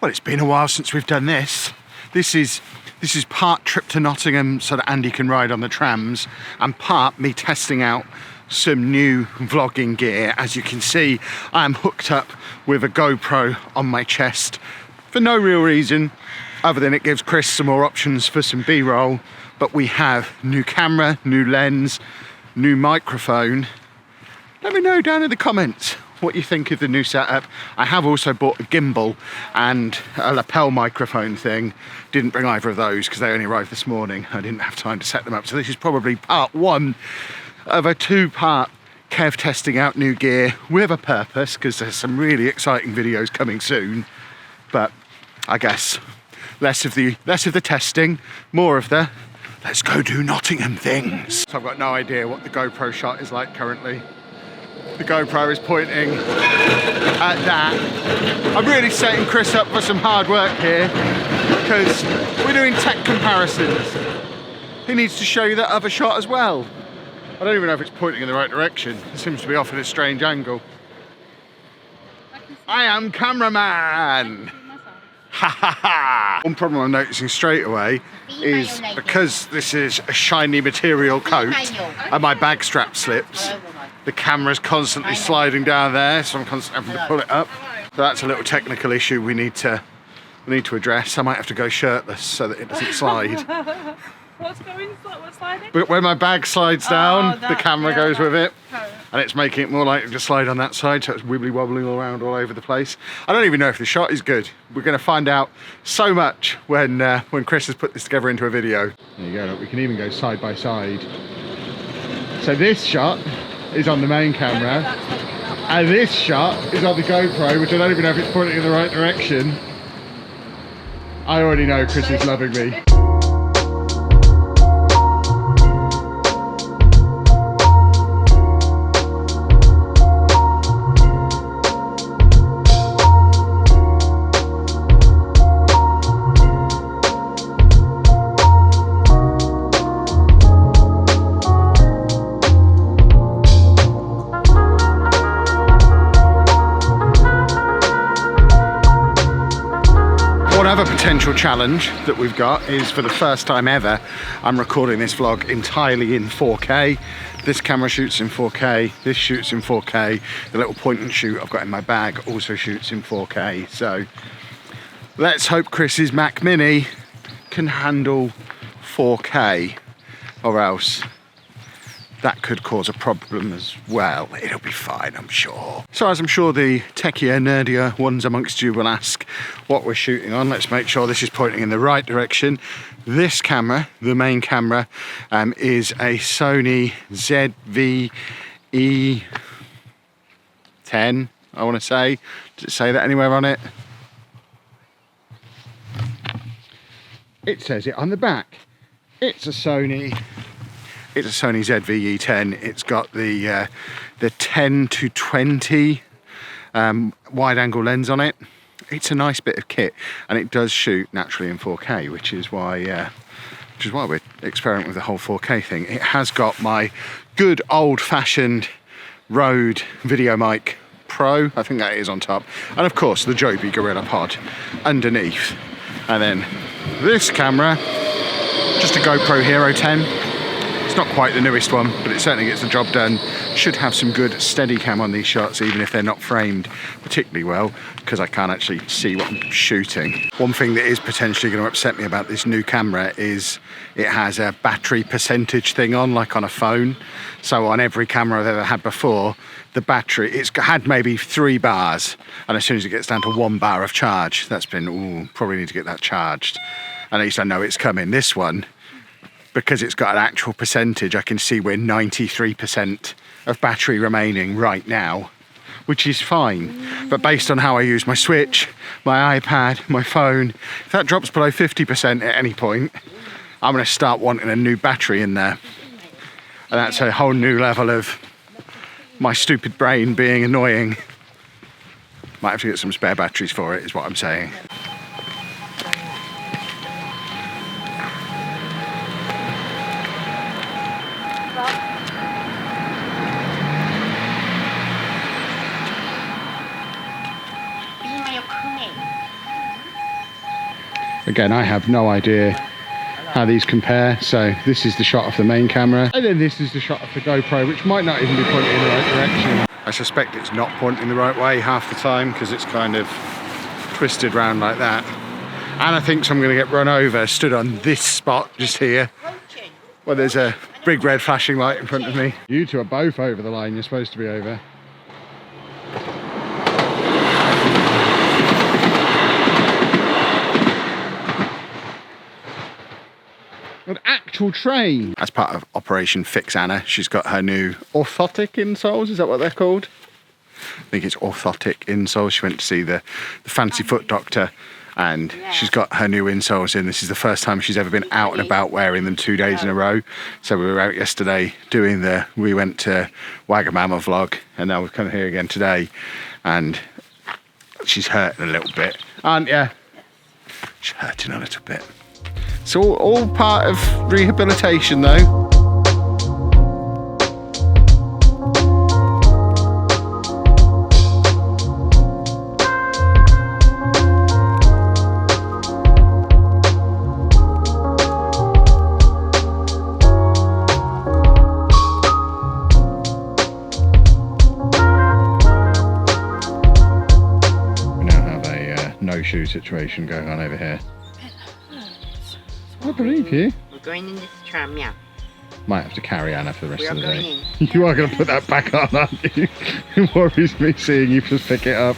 Well, it's been a while since we've done this. This is part trip to Nottingham so that Andy can ride on the trams, and part me testing out some new vlogging gear. As you can see, I am hooked up with a GoPro on my chest for no real reason other than it gives Chris some more options for some B-roll. But we have new camera, new lens, new microphone. Let me know down in the comments what you think of the new setup. I have also bought a gimbal and a lapel microphone thing. Didn't bring either of those because they only arrived this morning. I didn't have time to set them up. So this is probably part one of a two-part Kev testing out new gear with a purpose, because there's some really exciting videos coming soon. But I guess less of the testing, more of the let's go do Nottingham things. So I've got no idea what the GoPro shot is like currently. The GoPro is pointing at that. I'm really setting Chris up for some hard work here because we're doing tech comparisons. He needs to show you that other shot as well. I don't even know if it's pointing in the right direction. It seems to be off at a strange angle. I am cameraman! Ha ha ha! One problem I'm noticing straight away is because this is a shiny material coat and my bag strap slips, the camera's constantly sliding down there, so I'm constantly having to pull it up. So that's a little technical issue we need to address. I might have to go shirtless so that it doesn't slide. What's sliding? But when my bag slides down, the camera goes with it. And it's making it more likely to slide on that side, so it's wibbly wobbling all around all over the place. I don't even know if the shot is good. We're going to find out so much when Chris has put this together into a video. There you go, look, we can even go side by side. So this shot is on the main camera, and this shot is on the GoPro, which I don't even know if it's pointing in the right direction. I already know Chris is loving me. Another potential challenge that we've got is, for the first time ever, I'm recording this vlog entirely in 4K. This camera shoots in 4K, this shoots in 4K, the little point and shoot I've got in my bag also shoots in 4K. So let's hope Chris's Mac Mini can handle 4K, or else that could cause a problem as well. It'll be fine, I'm sure. So as I'm sure the techier, nerdier ones amongst you will ask what we're shooting on, let's make sure this is pointing in the right direction. This camera, the main camera, is a Sony ZV-E10, I want to say. Does it say that anywhere on it? It says it on the back. It's a Sony ZV-E10. It's got the 10-20 wide angle lens on it. It's a nice bit of kit, and it does shoot naturally in 4K, which is why we're experimenting with the whole 4K thing. It has got my good old-fashioned Rode VideoMic Pro, I think that is on top, and of course the Joby Gorilla Pod underneath. And then this camera, just a GoPro Hero 10. It's not quite the newest one, but it certainly gets the job done. Should have some good steady cam on these shots, even if they're not framed particularly well, because I can't actually see what I'm shooting. One thing that is potentially going to upset me about this new camera is it has a battery percentage thing on, like on a phone. So on every camera I've ever had before, the battery, it's had maybe 3 bars, and as soon as it gets down to 1 bar of charge, that's been, ooh, probably need to get that charged. At least I know it's coming. This one, because it's got an actual percentage, I can see we're 93% of battery remaining right now, which is fine. But based on how I use my Switch, my iPad, my phone, if that drops below 50% at any point, I'm going to start wanting a new battery in there. And that's a whole new level of my stupid brain being annoying. Might have to get some spare batteries for it, is what I'm saying. Again, I have no idea how these compare. So this is the shot of the main camera, and then this is the shot of the GoPro, which might not even be pointing in the right direction. I suspect it's not pointing the right way half the time because it's kind of twisted round like that. And I think I'm going to get run over, stood on this spot just here. Well, there's a big red flashing light in front of me. You two are both over the line you're supposed to be over. An actual train. As part of Operation Fix Anna, she's got her new orthotic insoles. Is that what they're called? I think it's orthotic insoles. She went to see the fancy foot doctor, and she's got her new insoles in. This is the first time she's ever been out and about wearing them 2 days in a row. So we were out yesterday doing we went to Wagamama vlog, and now we've come here again today, and she's hurting a little bit, aren't you? She's hurting a little bit. It's all part of rehabilitation though. We now have a no-shoe situation going on over here. I believe you. We're going in this tram, yeah. Might have to carry Anna for the rest of the day. In. You are going to put that back on, aren't you? It worries me seeing you just pick it up.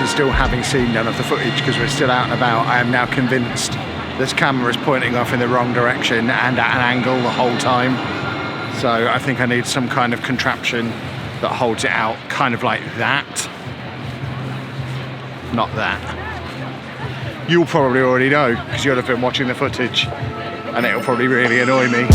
Still having seen none of the footage because we're still out and about, I am now convinced this camera is pointing off in the wrong direction and at an angle the whole time. So I think I need some kind of contraption that holds it out, kind of like that. Not that. You'll probably already know because you'll have been watching the footage, and it'll probably really annoy me.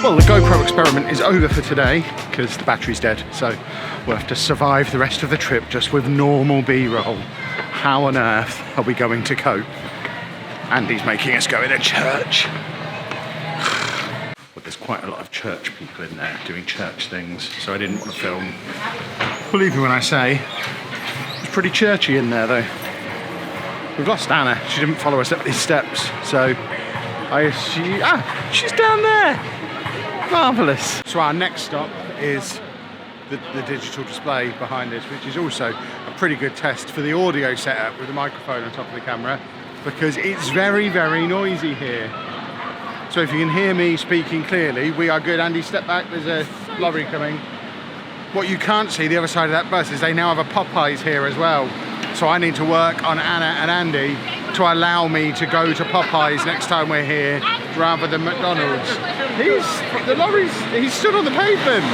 Well, the GoPro experiment is over for today because the battery's dead, so we'll have to survive the rest of the trip just with normal B-roll. How on earth are we going to cope? Andy's making us go in a church. But there's quite a lot of church people in there doing church things, so I didn't want to film. Believe me when I say, it's pretty churchy in there though. We've lost Anna, she didn't follow us up these steps, so I assume, she's down there. Marvellous. So our next stop is the digital display behind us, which is also a pretty good test for the audio setup with the microphone on top of the camera, because it's very, very noisy here. So if you can hear me speaking clearly, we are good. Andy, step back, there's a lorry coming. What you can't see the other side of that bus is they now have a Popeyes here as well. So I need to work on Anna and Andy to allow me to go to Popeyes next time we're here rather than McDonald's. He's stood on the pavement.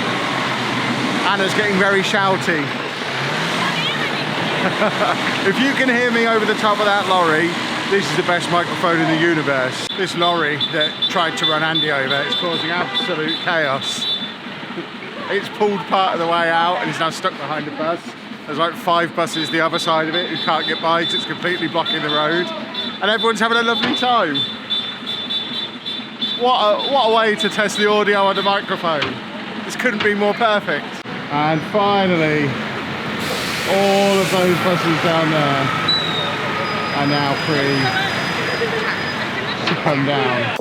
Anna's getting very shouty. If you can hear me over the top of that lorry, This is the best microphone in the universe. This lorry that tried to run Andy over is causing absolute chaos. It's pulled part of the way out and is now stuck behind a bus. There's like 5 buses the other side of it who can't get by because it's completely blocking the road. And everyone's having a lovely time. What a way to test the audio on the microphone. This couldn't be more perfect. And finally, all of those buses down there are now free to come down.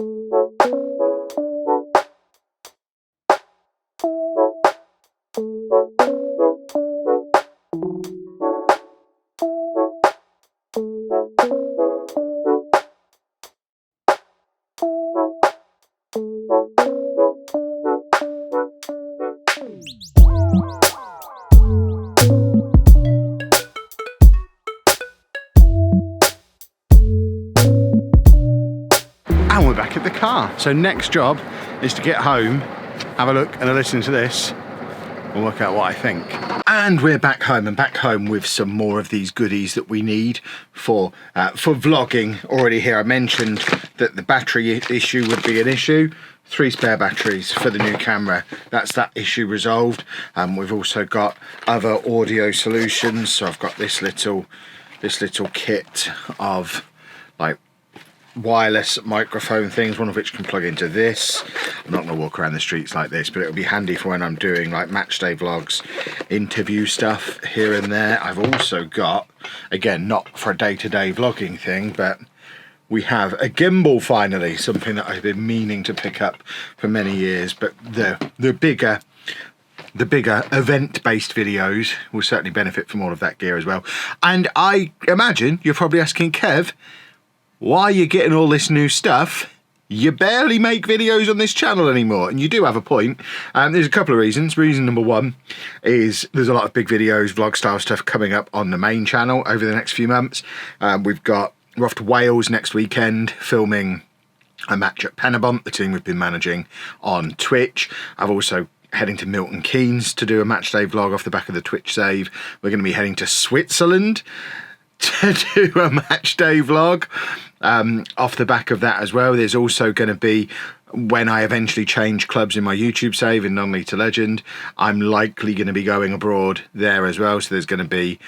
And we're back at the car. So next job is to get home, have a look and a listen to this, and work out what I think. And we're back home, and back home with some more of these goodies that we need for vlogging already here. I mentioned that the battery issue would be an issue. 3 spare batteries for the new camera. That's that issue resolved. We've also got other audio solutions. So I've got this little kit of like wireless microphone things, one of which can plug into this. I'm not going to walk around the streets like this, but it'll be handy for when I'm doing like match day vlogs, interview stuff here and there. I've also got, again, not for a day-to-day vlogging thing, but we have a gimbal finally, something that I've been meaning to pick up for many years, but the bigger event-based videos will certainly benefit from all of that gear as well. And I imagine you're probably asking, Kev, why are you getting all this new stuff? You barely make videos on this channel anymore. And you do have a point. There's a couple of reasons. Reason number one is there's a lot of big videos, vlog style stuff coming up on the main channel over the next few months. We're off to Wales next weekend filming a match at Penabont, the team we've been managing on Twitch. I've also heading to Milton Keynes to do a match day vlog off the back of the Twitch save. We're going to be heading to Switzerland to do a match day vlog off the back of that as well. There's also going to be, when I eventually change clubs in my YouTube save in non-league to legend, I'm likely going to be going abroad there as well. So there's going to be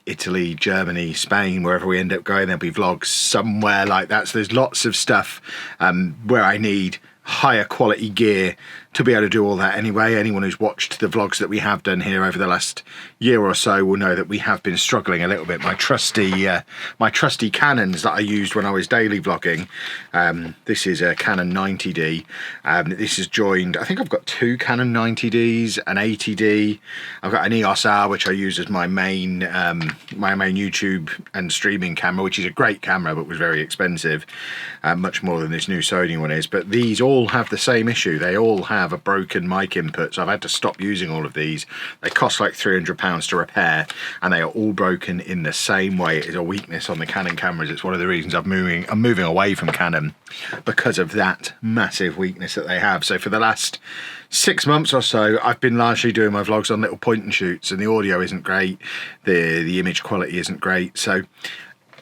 Italy, Germany, Spain, wherever we end up going, there'll be vlogs somewhere like that. So there's lots of stuff where I need higher quality gear to be able to do all that anyway. Anyone who's watched the vlogs that we have done here over the last year or so will know that we have been struggling a little bit. My trusty Canons that I used when I was daily vlogging, this is a Canon 90D. This is joined, I think I've got 2 Canon 90Ds, an 80D. I've got an EOS R, which I use as my main YouTube and streaming camera, which is a great camera but was very expensive, much more than this new Sony one is. But these all have the same issue. They all have a broken mic input, so I've had to stop using all of these. They cost like £300 to repair, and they are all broken in the same way. It is a weakness on the Canon cameras. It's one of the reasons I'm moving away from Canon, because of that massive weakness that they have. So for the last 6 months or so, I've been largely doing my vlogs on little point and shoots, and the audio isn't great, the image quality isn't great, so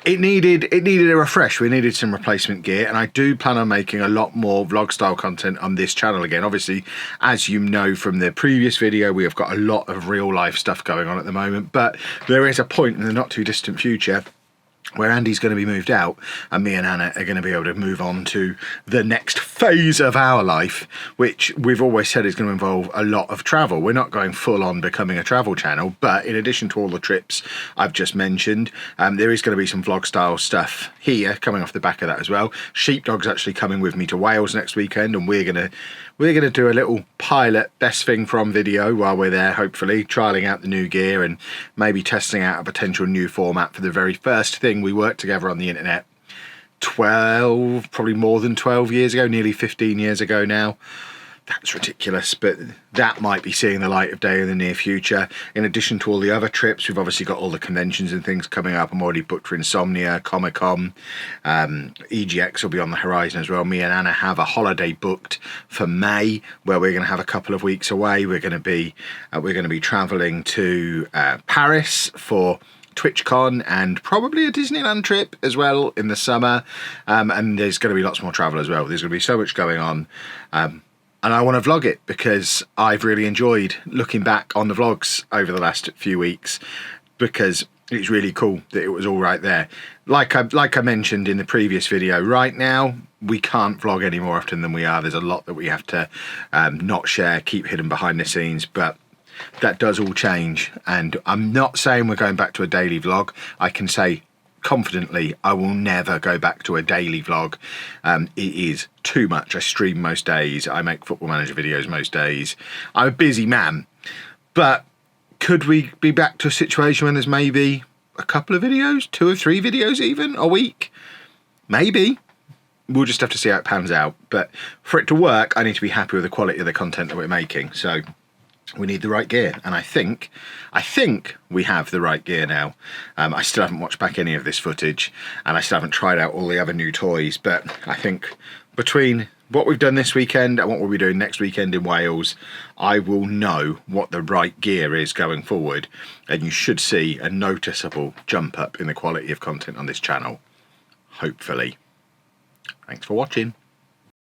it needed a refresh. We needed some replacement gear, and I do plan on making a lot more vlog style content on this channel again. Obviously, as you know from the previous video, we have got a lot of real life stuff going on at the moment, but there is a point in the not too distant future where Andy's going to be moved out and me and Anna are going to be able to move on to the next phase of our life, which we've always said is going to involve a lot of travel. We're not going full on becoming a travel channel, but in addition to all the trips I've just mentioned, there is going to be some vlog style stuff here coming off the back of that as well. Sheepdog's actually coming with me to Wales next weekend, and we're going to do a little pilot best thing from video while we're there, hopefully trialing out the new gear and maybe testing out a potential new format for the very first thing we worked together on the internet 12, probably more than 12 years ago, nearly 15 years ago now. That's ridiculous, but that might be seeing the light of day in the near future. In addition to all the other trips, we've obviously got all the conventions and things coming up. I'm already booked for Insomnia, Comic-Con, EGX will be on the horizon as well. Me and Anna have a holiday booked for May, where we're going to have a couple of weeks away. We're going to be travelling to Paris for TwitchCon and probably a Disneyland trip as well in the summer, and there's going to be lots more travel as well. There's going to be so much going on, and I want to vlog it because I've really enjoyed looking back on the vlogs over the last few weeks, because it's really cool that it was all right there. Like I mentioned in the previous video, right now we can't vlog any more often than we are. There's a lot that we have to not share, keep hidden behind the scenes, but that does all change. And I'm not saying we're going back to a daily vlog. I can say confidently I will never go back to a daily vlog. It is too much. I stream most days. I make Football Manager videos most days. I'm a busy man. But could we be back to a situation when there's maybe a couple of videos, 2 or 3 videos even a week? Maybe. We'll just have to see how it pans out. But for it to work, I need to be happy with the quality of the content that we're making. So we need the right gear, and I think we have the right gear now. I still haven't watched back any of this footage, and I still haven't tried out all the other new toys, but I think between what we've done this weekend and what we'll be doing next weekend in Wales, I will know what the right gear is going forward, and you should see a noticeable jump up in the quality of content on this channel, hopefully. Thanks for watching.